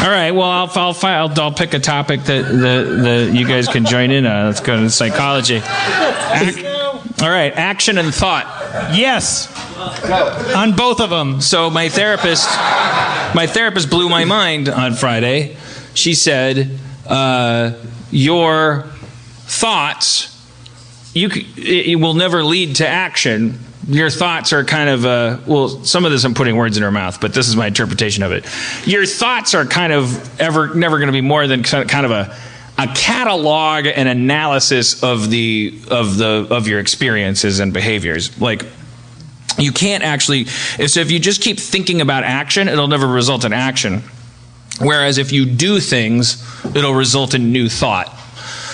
All right. Well, I'll pick a topic that you guys can join in on. Let's go to psychology. All right. Action and thought. Yes. On both of them. So my therapist blew my mind on Friday. She said, "Your thoughts, it will never lead to action. Your thoughts are kind of some of this I'm putting words in her mouth, but this is my interpretation of it. Your thoughts are kind of never going to be more than kind of a catalog and analysis of your experiences and behaviors. Like, you can't actually. So if you just keep thinking about action, it'll never result in action. Whereas if you do things, it'll result in new thought.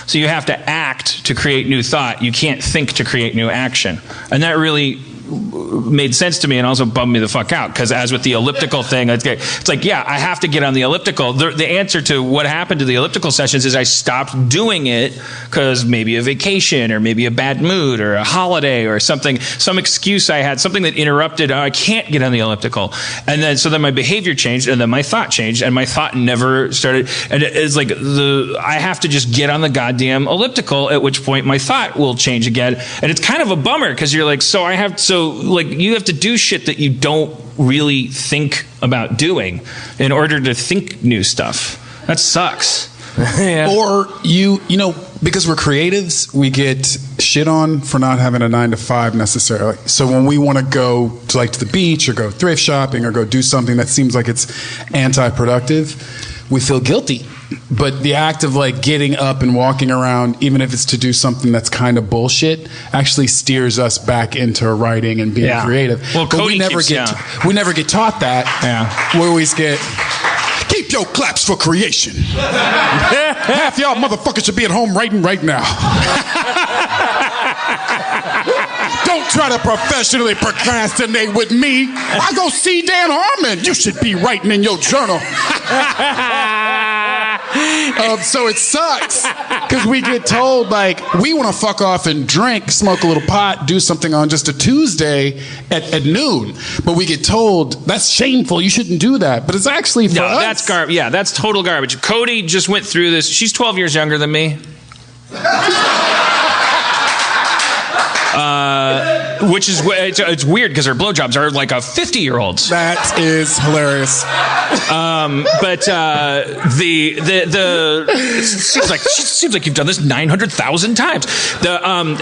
So you have to act to create new thought. You can't think to create new action. And that really made sense to me and also bummed me the fuck out, because as with the elliptical thing, it's like, yeah, I have to get on the elliptical. The answer to what happened to the elliptical sessions is I stopped doing it because maybe a vacation or maybe a bad mood or a holiday or something, some excuse I had, something that interrupted, I can't get on the elliptical. And then so then my behavior changed, and then my thought changed, and my thought never started. And it's like I have to just get on the goddamn elliptical, at which point my thought will change again. And it's kind of a bummer, because you're like, you have to do shit that you don't really think about doing in order to think new stuff. That sucks. Yeah. Or because we're creatives, we get shit on for not having a 9-to-5 necessarily. So when we want to go to the beach or go thrift shopping or go do something that seems like it's anti-productive, we feel guilty. But the act of getting up and walking around, even if it's to do something that's kind of bullshit, actually steers us back into writing and being creative. Well, but we never get taught that. Yeah. We always get, keep your claps for creation. Half y'all motherfuckers should be at home writing right now. Don't try to professionally procrastinate with me. I go see Dan Harmon. You should be writing in your journal. So it sucks because we get told we want to fuck off and drink, smoke a little pot, do something on just a Tuesday at noon. But we get told that's shameful. You shouldn't do that. But it's actually for us. That's garbage. Yeah, that's total garbage. Cody just went through this. She's 12 years younger than me. Which is it's weird because her blowjobs are like a 50-year-old's. That is hilarious. But it seems like you've done this 900,000 times. But I'm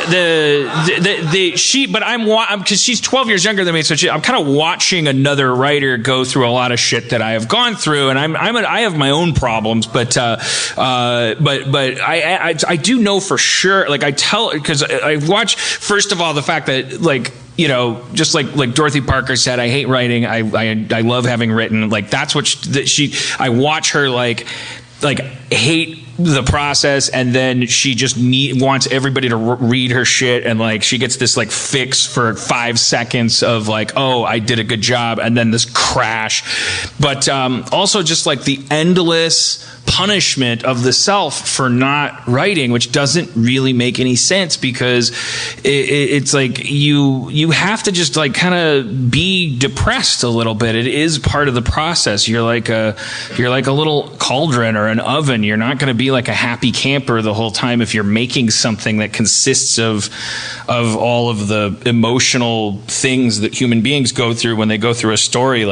because she's 12 years younger than me, so I'm kind of watching another writer go through a lot of shit that I have gone through, and I have my own problems, but I do know for sure. I tell, because I watch, first of all, the fact that just like Dorothy Parker said, I hate writing. I love having written. That's what I watch her hate the process, and then she just wants everybody to read her shit, and she gets this fix for 5 seconds of oh, I did a good job, and then this crash. But also just the endless punishment of the self for not writing, which doesn't really make any sense, because it's you have to just kind of be depressed a little bit. It is part of the process. You're like a little cauldron or an oven. You're not going to be like a happy camper the whole time if you're making something that consists of all of the emotional things that human beings go through when they go through a story.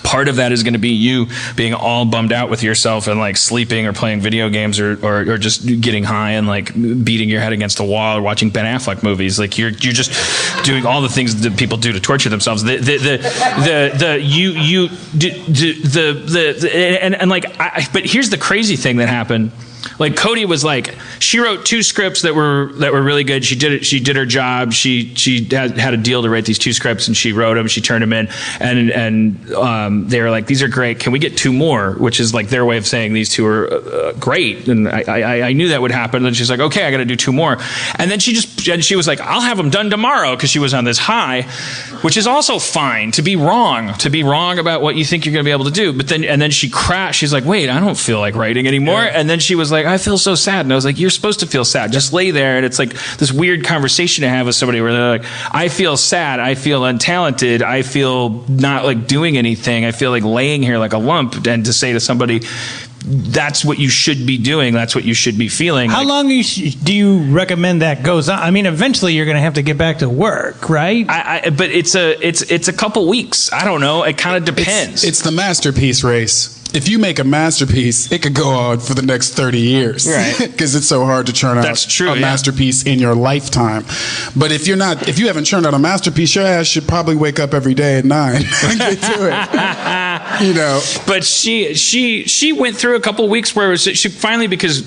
Part of that is going to be you being all bummed out with yourself and sleeping or playing video games or just getting high and beating your head against a wall or watching Ben Affleck movies. You're just doing all the things that people do to torture themselves. But here's the crazy thing that happened. Cody was she wrote 2 scripts that were really good. She did her job. She had a deal to write these 2 scripts, and she wrote them. She turned them in, and they were like, these are great. Can we get 2 more? Which is their way of saying these 2 are great. And I knew that would happen. And she's like, okay, I got to do 2 more. And then she was like, I'll have them done tomorrow, because she was on this high, which is also fine to be wrong about what you think you're going to be able to do. But then she crashed. She's like, wait, I don't feel like writing anymore. Yeah. And then she was like, I feel so sad. And I was like, you're supposed to feel sad. Just lay there. And it's like this weird conversation to have with somebody where they're like, I feel sad. I feel untalented. I feel not like doing anything. I feel like laying here like a lump. And to say to somebody, that's what you should be doing. That's what you should be feeling. How long do you recommend that goes on? I mean, eventually you're going to have to get back to work, right? But it's a couple weeks. I don't know. It kind of depends. It's the masterpiece race. If you make a masterpiece, it could go on for the next 30 years. Right. Because it's so hard to churn out a masterpiece in your lifetime. But if you haven't churned out a masterpiece, your ass should probably wake up every day at 9 and get to it. But she went through a couple weeks where she finally, because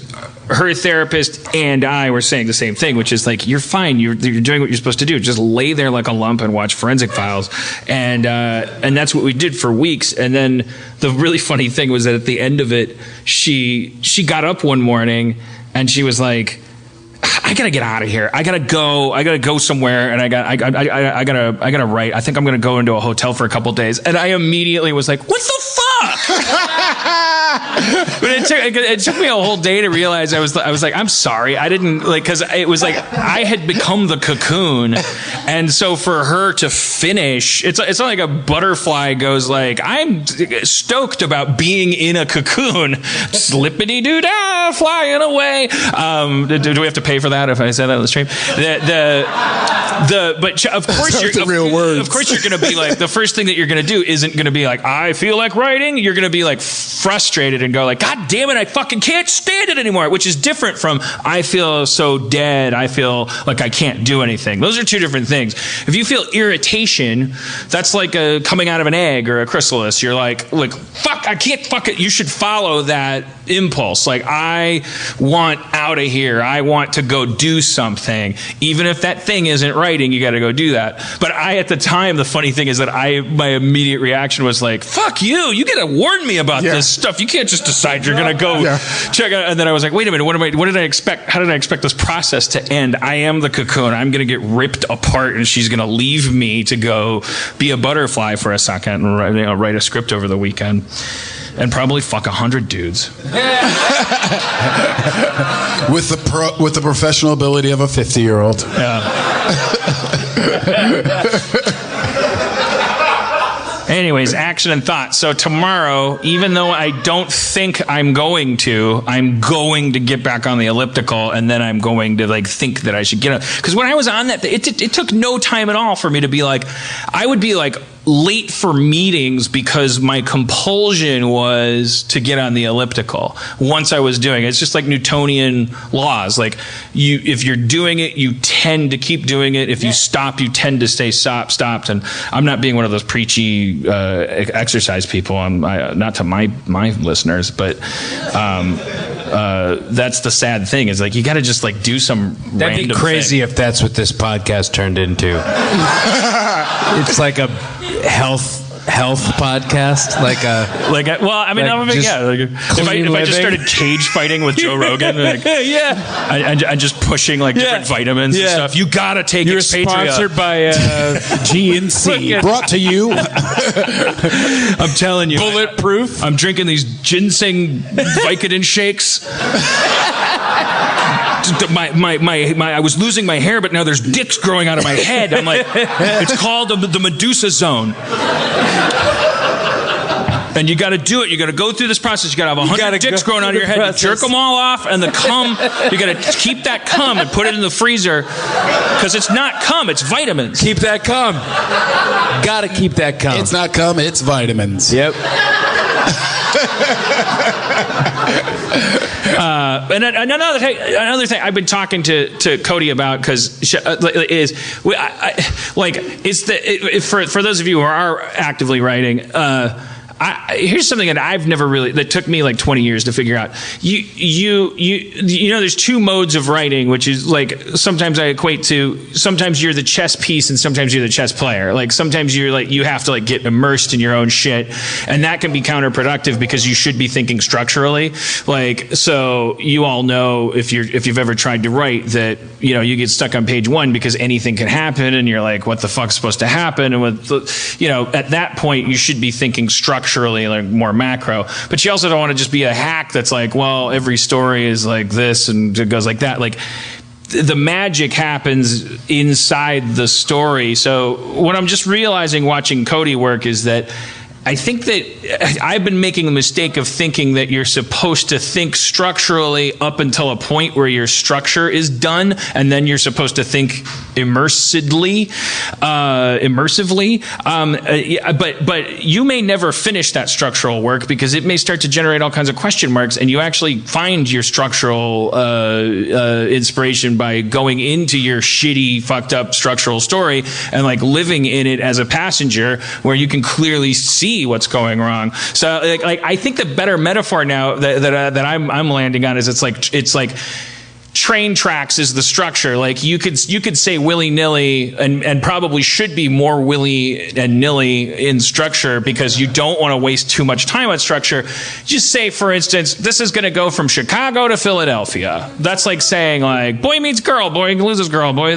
her therapist and I were saying the same thing, which is like, you're fine. You're doing what you're supposed to do. Just lay there like a lump and watch Forensic Files. And that's what we did for weeks. And then the really funny thing was that at the end of it, she got up one morning and she was like, I gotta get out of here. I gotta go somewhere, and I gotta write. I think I'm gonna go into a hotel for a couple days. And I immediately was like, what the fuck? But it took me a whole day to realize I was like, I'm sorry. I didn't because it was like I had become the cocoon, and so for her to finish, it's not like a butterfly goes like, I'm stoked about being in a cocoon, slippity doo dah, flying away. Do we have to pay for that if I say that on the stream? But of course you're real words. Of course you're going to be like, the first thing that you're going to do isn't going to be like, I feel like writing. You're going to be like frustrated and go like, God damn it, I fucking can't stand it anymore, which is different from I feel so dead, I feel like I can't do anything. Those are two different things. If you feel irritation, that's like coming out of an egg or a chrysalis. You're like fuck, I can't fuck it. You should follow that impulse. Like, I want out of here. I want to go do something. Even if that thing isn't writing, you got to go do that. But at the time, the funny thing is that my immediate reaction was like, fuck you. You got to warn me about this stuff. You can't just decide you're going to go check out. And then I was like, wait a minute. What did I expect? How did I expect this process to end? I am the cocoon. I'm going to get ripped apart, and she's going to leave me to go be a butterfly for a second and write a script over the weekend. And probably fuck 100 dudes. With the professional ability of a 50-year-old. Anyways, action and thought. So tomorrow, even though I don't think I'm going to get back on the elliptical, and then I'm going to think that I should get up. Because when I was on that, it took no time at all for me to be like, I would be like late for meetings because my compulsion was to get on the elliptical once I was doing it. It's just like Newtonian laws. Like, if you're doing it, you tend to keep doing it. If you stop, you tend to stay stopped. And I'm not being one of those preachy exercise people. I'm not to my listeners, but that's the sad thing. Is like, you got to just do some That'd random be crazy thing. if that's what this podcast turned into. It's like a health podcast, well, I mean, if I just started cage fighting with Joe Rogan, I just pushing different vitamins and stuff. You gotta take You're Expatria. sponsored by GNC. Brought to you. I'm telling you, Bulletproof. I'm drinking these ginseng Vicodin shakes. I was losing my hair, but now there's dicks growing out of my head. I'm like, it's called the Medusa zone. And you got to do it. You got to go through this process. You got to have 100 dicks growing out of your head. You jerk them all off, and the cum, you got to keep that cum and put it in the freezer, because it's not cum, it's vitamins. Keep that cum. Got to keep that cum. It's not cum, it's vitamins. Yep. And another thing I've been talking to Cody about, because for those of you who are actively writing, here's something that I've never really, that took me 20 years to figure out. You know, there's two modes of writing, which is sometimes I equate to, sometimes you're the chess piece and sometimes you're the chess player. Sometimes you're you have to get immersed in your own shit, and that can be counterproductive because you should be thinking structurally. So you all know, if you've ever tried to write, that you get stuck on page 1 because anything can happen, and you're like, what the fuck's supposed to happen? And at that point you should be thinking structurally. structurally, like more macro. But you also don't want to just be a hack that's like, well, every story is like this and it goes like that. Like, the magic happens inside the story. So what I'm just realizing watching Cody work is that I think that I've been making the mistake of thinking that you're supposed to think structurally up until a point where your structure is done, and then you're supposed to think immersively. But you may never finish that structural work because it may start to generate all kinds of question marks, and you actually find your structural inspiration by going into your shitty, fucked up structural story and like living in it as a passenger, where you can clearly see what's going wrong. So like I think the better metaphor now that I'm landing on is it's like train tracks is the structure. Like you could say willy-nilly and probably should be more willy and nilly in structure because you don't want to waste too much time on structure. Just say, for instance, this is going to go from Chicago to Philadelphia. That's like saying like boy meets girl, boy loses girl, boy.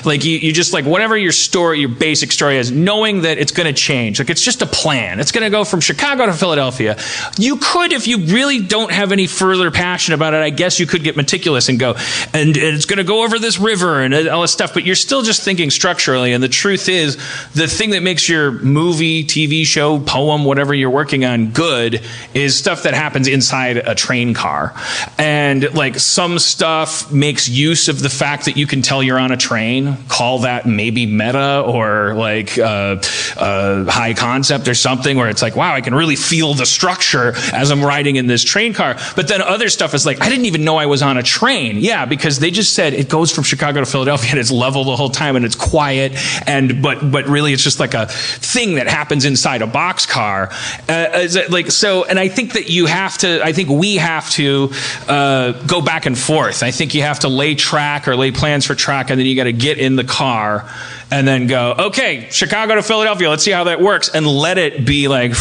Like you just like whatever your story, your basic story is, knowing that it's going to change. Like it's just a plan. It's going to go from Chicago to Philadelphia. You could, if you really don't have any further passion about it, I guess you could get meticulous and go, and it's going to go over this river and all this stuff, but you're still just thinking structurally. And the truth is, the thing that makes your movie, TV show, poem, whatever you're working on good is stuff that happens inside a train car. And like some stuff makes use of the fact that you can tell you're on a train. Call that maybe meta or like high concept or something, where it's like, wow, I can really feel the structure as I'm riding in this train car. But then other stuff is like, I didn't even know I was on a train. Yeah, because they just said it goes from Chicago to Philadelphia and it's level the whole time and it's quiet, and but really it's just like a thing that happens inside a boxcar. And I think that you have to, I think we have to go back and forth. I think you have to lay track or lay plans for track, and then you got to get in the car and then go, okay, Chicago to Philadelphia, let's see how that works, and let it be like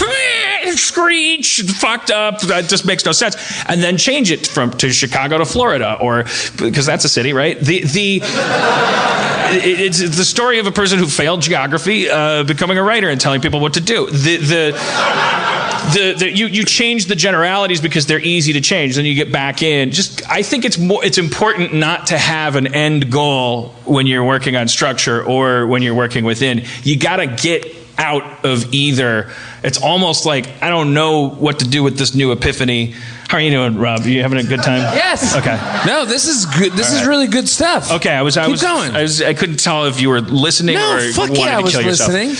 screech, fucked up, that just makes no sense, and then change it to Chicago to Florida, or because that's a city, right? It's the story of a person who failed geography, becoming a writer and telling people what to do. You change the generalities because they're easy to change. Then you get back in. I think it's important not to have an end goal when you're working on structure or when you're working within. You got to get out of either. It's almost like I don't know what to do with this new epiphany. How are you doing, Rob? Are you having a good time? Yes. Okay. No, this is good. This is really good stuff. Okay, I couldn't tell if you were listening or fuck wanted yeah, to kill yourself. Listening.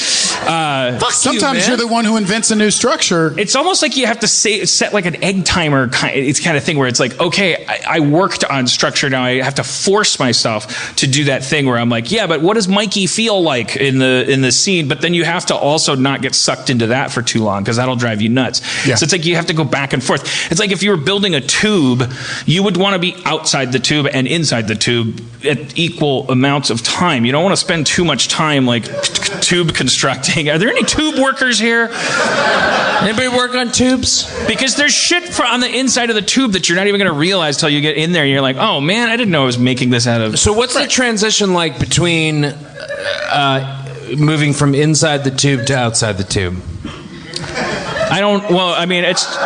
Sometimes you're the one who invents a new structure. It's almost like you have to set like an egg timer kind of thing where it's like, okay, I worked on structure, now I have to force myself to do that thing where I'm like, yeah, but what does Mikey feel like in the scene? But then you have to also not get sucked into that for too long because that'll drive you nuts. Yeah. So it's like you have to go back and forth. It's like if you were building a tube, you would want to be outside the tube and inside the tube at equal amounts of time. You don't want to spend too much time like tube constructing. Are there any tube workers here? Anybody work on tubes? Because there's shit on the inside of the tube that you're not even going to realize till you get in there and you're like, oh man, I didn't know I was making this out of... So what's the transition like between moving from inside the tube to outside the tube? It's...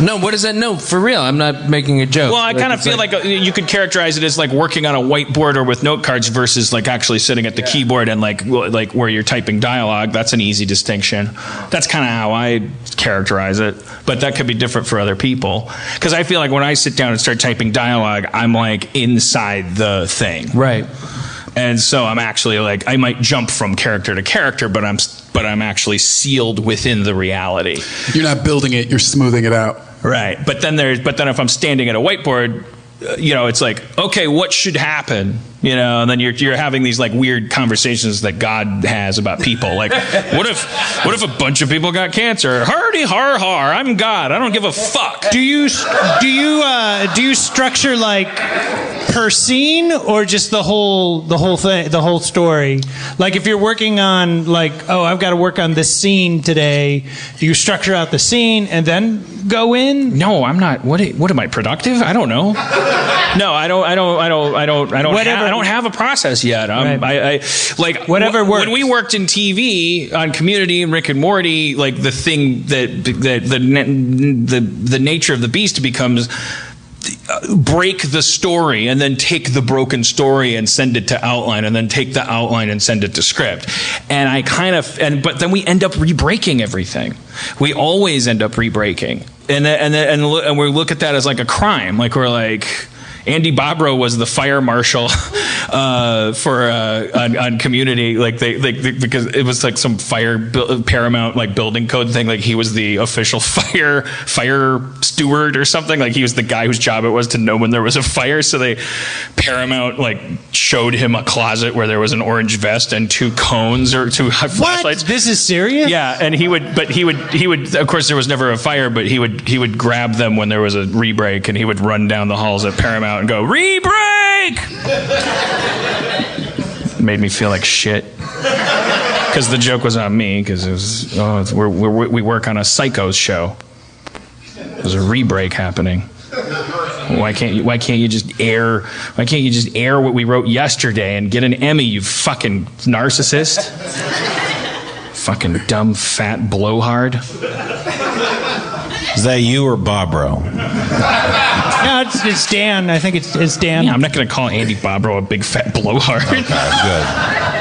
No, what does that? No, for real. I'm not making a joke. Well, I kind of feel like you could characterize it as like working on a whiteboard or with note cards versus like actually sitting at the keyboard and like where you're typing dialogue. That's an easy distinction. That's kind of how I characterize it. But that could be different for other people. Because I feel like when I sit down and start typing dialogue, I'm like inside the thing. Right. And so I'm actually like, I might jump from character to character, but I'm actually sealed within the reality. You're not building it, you're smoothing it out. Right. But then if I'm standing at a whiteboard, it's like, okay, what should happen? And then you're having these like weird conversations that God has about people. Like, what if a bunch of people got cancer? Hardy har har, I'm God. I don't give a fuck. Do you structure like per scene or just the whole thing, the whole story? Like if you're working on like, oh, I've got to work on this scene today, do you structure out the scene and then go in? No, I'm not. What am I, productive? I don't know. No, I don't have a process yet. I like whatever works. When we worked in TV on Community and Rick and Morty, like the thing that the nature of the beast becomes break the story and then take the broken story and send it to outline and then take the outline and send it to script. And I but then we end up re-breaking everything. We always end up re-breaking. And we look at that as like a crime. Like we're like, Andy Bobrow was the fire marshal on Community, like they because it was like some Paramount like building code thing. Like he was the official fire steward or something. Like he was the guy whose job it was to know when there was a fire. So Paramount like showed him a closet where there was an orange vest and 2 cones or 2 flashlights. This is serious? Yeah, and he would. Of course, there was never a fire, but he would grab them when there was a re-break, and he would run down the halls at Paramount and go, re-break! Made me feel like shit. Because the joke was on me, because it was, we work on a Psychos show. There's a re-break happening. Why can't you just air what we wrote yesterday and get an Emmy, you fucking narcissist? Fucking dumb, fat blowhard. Is that you or Bobro? No, it's Dan. I think it's Dan. Yeah, I'm not going to call Andy Bobrow a big fat blowhard. Okay, good.